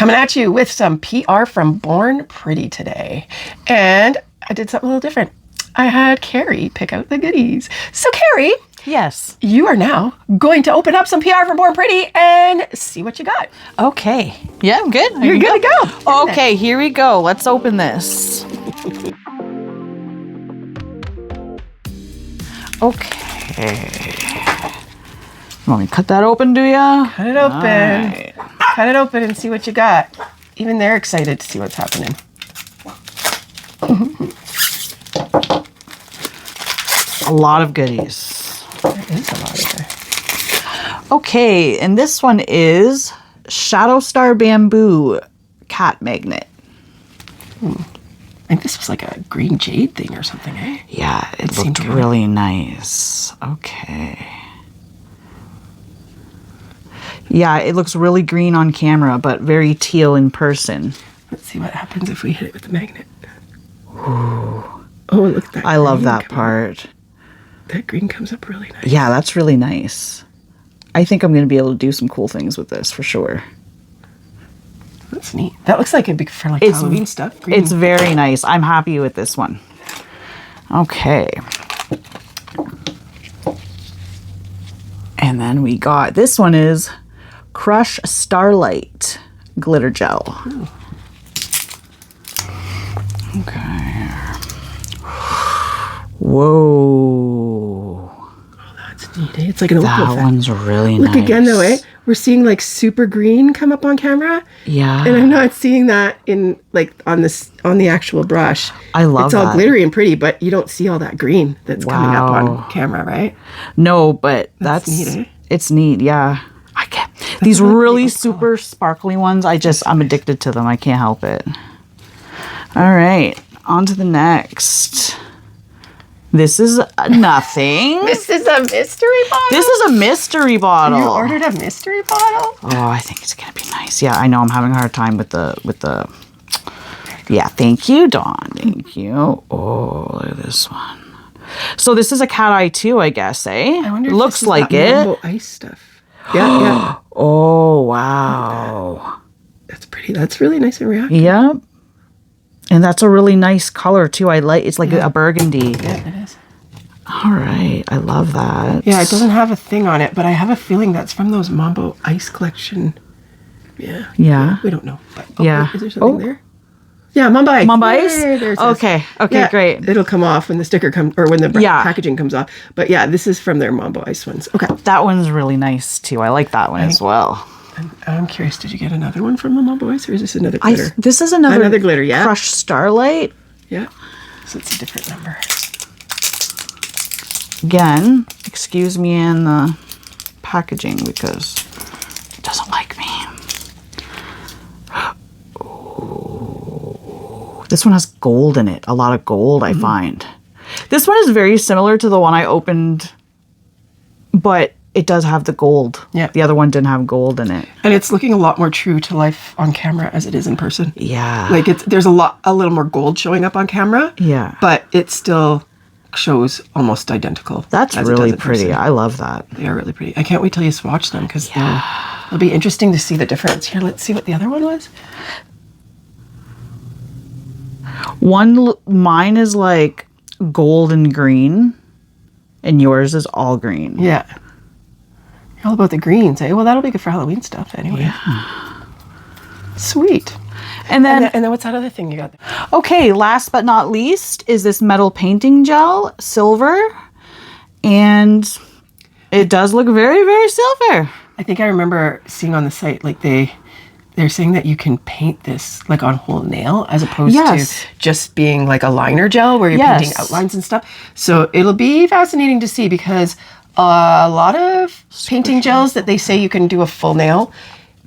Coming at you with some PR from Born Pretty today. And I did something a little different. I had Kerri pick out the goodies. So Kerri, yes, you are now going to open up some PR from Born Pretty and see what you got. Okay. Yeah, I'm good. You're good to go. Okay, here we go. Let's open this. Okay. You want me to cut that open, do ya? Cut it open. Right. Cut it open and see what you got. Even they're excited to see what's happening. A lot of goodies. There is a lot of there. Okay, and this one is Shadow Star Bamboo Cat Magnet. I think this was like a green jade thing or something, eh? Yeah, it looked really nice. Okay. Yeah, it looks really green on camera, but very teal in person. Let's see what happens if we hit it with the magnet. Ooh. Oh, look at that. I love that part. That green comes up really nice. Yeah, that's really nice. I think I'm going to be able to do some cool things with this for sure. That's neat. That looks like it'd be for like Halloween stuff. Green. It's very nice. I'm happy with this one. Okay. And then we got, this one is Crush Starlight Glitter Gel. Ooh. Okay. Whoa. Oh, that's neat. Eh? It's like an opal That effect. one's really nice. Look again though, eh? We're seeing like super green come up on camera. Yeah. And I'm not seeing that in like on the actual brush. I love It's that. all glittery and pretty, but you don't see all that green that's coming up on camera, right? No, but that's neat, eh? It's neat, yeah. I can't. These really super sparkly ones, I'm addicted to them. I can't help it. All right, on to the next. This is nothing. This is a mystery bottle? This is a mystery bottle. You ordered a mystery bottle? Oh, I think it's gonna be nice. Yeah, I know I'm having a hard time with the. Yeah, thank you, Dawn. Thank you. Oh, look at this one. So this is a cat eye too, I guess, eh? I wonder if looks this is like that it. Mambo ice stuff. Yeah, yeah. Oh, wow. That's pretty. That's really nice and reactive. Yep. And that's a really nice color too. I like it's like a burgundy. Yeah, it is. All right. I love that. Yeah, it doesn't have a thing on it, but I have a feeling that's from those Mambo ice collection. Yeah. Yeah. We don't know. But, Yeah. Is there something there? Yeah, Mambo ice. Mambo ice? There's Okay. Okay, yeah, great. It'll come off when the sticker comes, or when the packaging comes off. But yeah, this is from their Mambo ice ones. Okay. That one's really nice too. I like that one as well. And I'm curious, did you get another one from the Mambo ice, or is this another glitter? This is another glitter, yeah. Crush Starlight. Yeah. So it's a different number. Again, excuse me in the packaging because it doesn't like me. Ooh, this one has gold in it. A lot of gold, I find. This one is very similar to the one I opened, but it does have the gold. Yeah. The other one didn't have gold in it. And it's looking a lot more true to life on camera as it is in person. Yeah. Like there's a little more gold showing up on camera. Yeah. But it still shows almost identical. That's as it really does in pretty. person. I love that. They are really pretty. I can't wait till you swatch them because it'll be interesting to see the difference. Here, let's see what the other one was. Mine is like gold and green, and yours is all green. Yeah. You're all about the greens, eh? Well, that'll be good for Halloween stuff anyway. Yeah. Sweet. And then what's that other thing you got there? okay, last but not least is this metal painting gel, silver, and it does look very, very silver. I think I remember seeing on the site, like they're saying that you can paint this like on whole nail as opposed to just being like a liner gel where you're painting outlines and stuff. So it'll be fascinating to see because a lot of painting gels that they say you can do a full nail,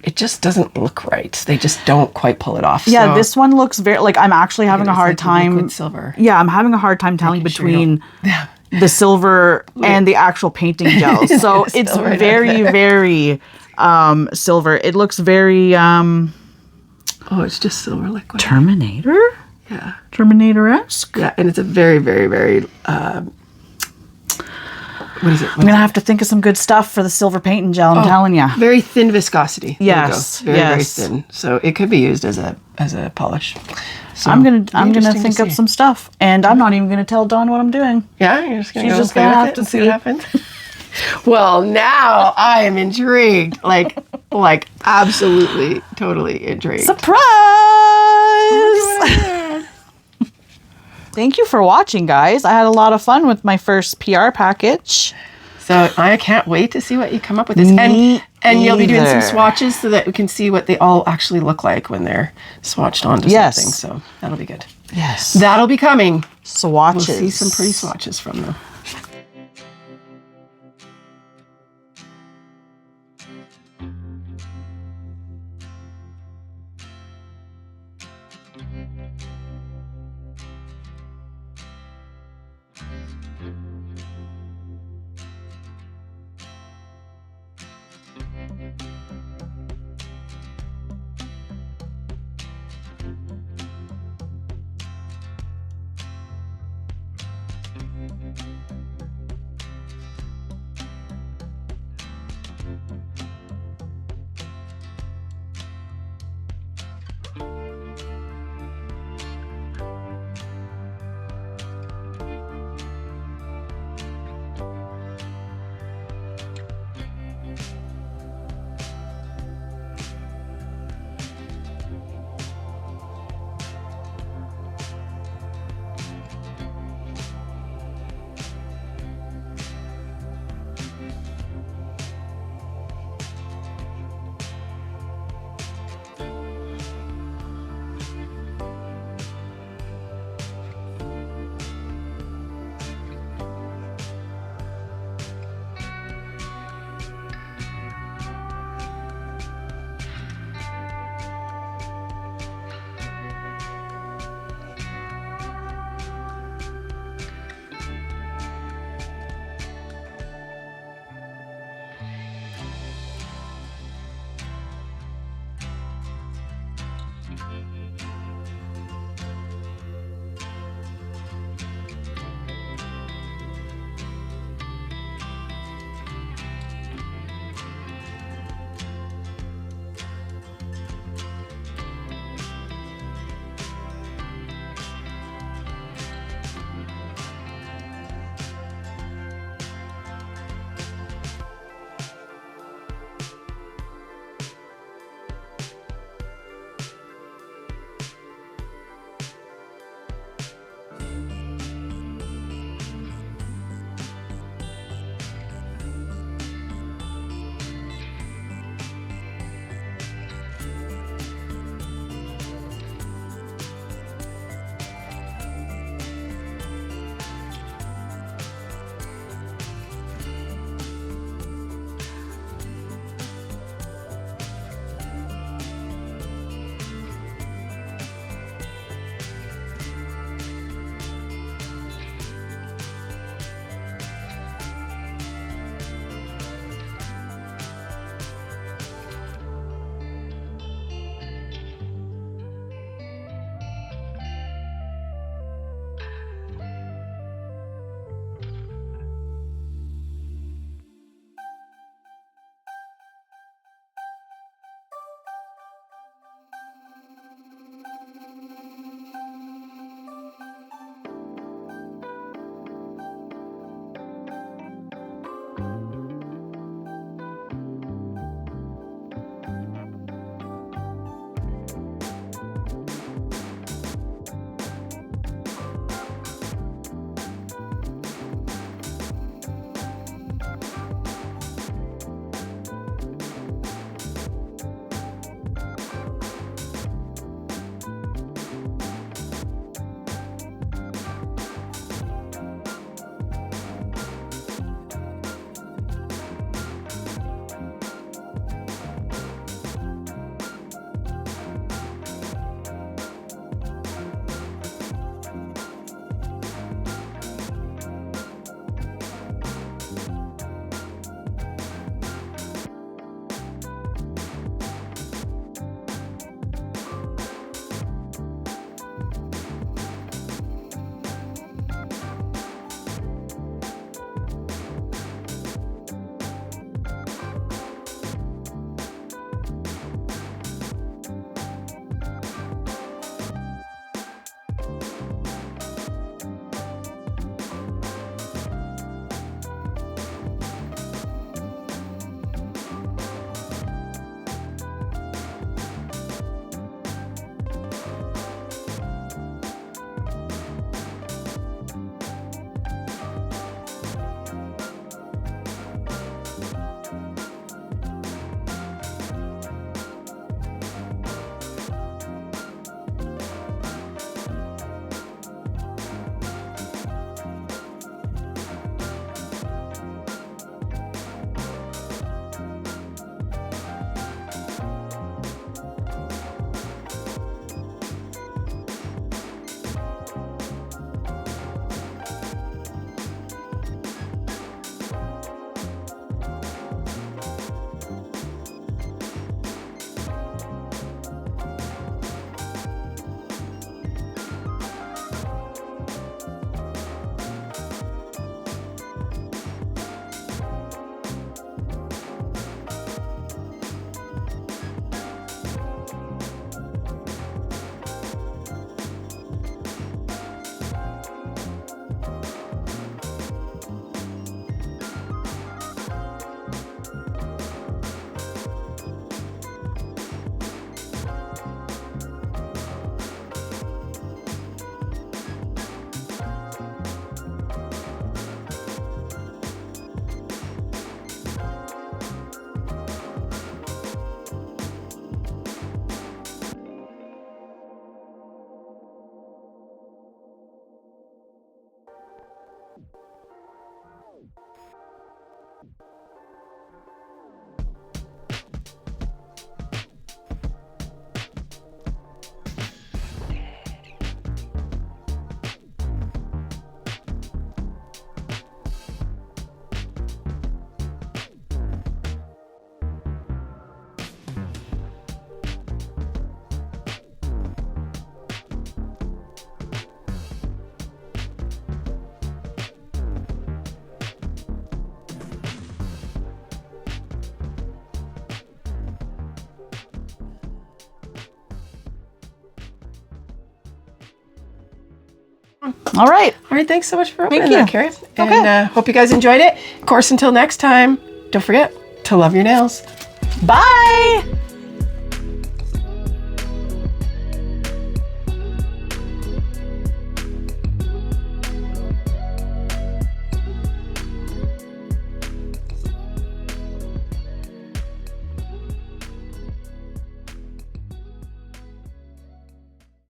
it just doesn't look right. They just don't quite pull it off. Yeah, so, this one looks very, like I'm actually having a hard time. Liquid silver. Yeah, I'm having a hard time telling between the silver and the actual painting gel. So it's very, very silver. It looks very oh, it's just silver liquid. Terminator? Yeah. Terminator-esque? Yeah, and it's a very, very, very What is it? I'm going to have to think of some good stuff for the silver paint and gel, I'm telling you. Very thin viscosity. Yes. Very, very thin. So it could be used as a polish. So I'm gonna think up some stuff, and I'm not even gonna tell Dawn what I'm doing. Yeah, you're just gonna She's go just play gonna with have it to and see what happens. Well, now I am intrigued. Like absolutely, totally intrigued. Surprise! Thank you for watching, guys. I had a lot of fun with my first PR package. So I can't wait to see what you come up with this. And you'll be doing some swatches so that we can see what they all actually look like when they're swatched onto something. So that'll be good. Yes. That'll be coming. Swatches. We'll see some pretty swatches from them. All right. All right, thanks so much for opening Thank that, you. Kerri. And hope you guys enjoyed it. Of course, until next time, don't forget to love your nails. Bye.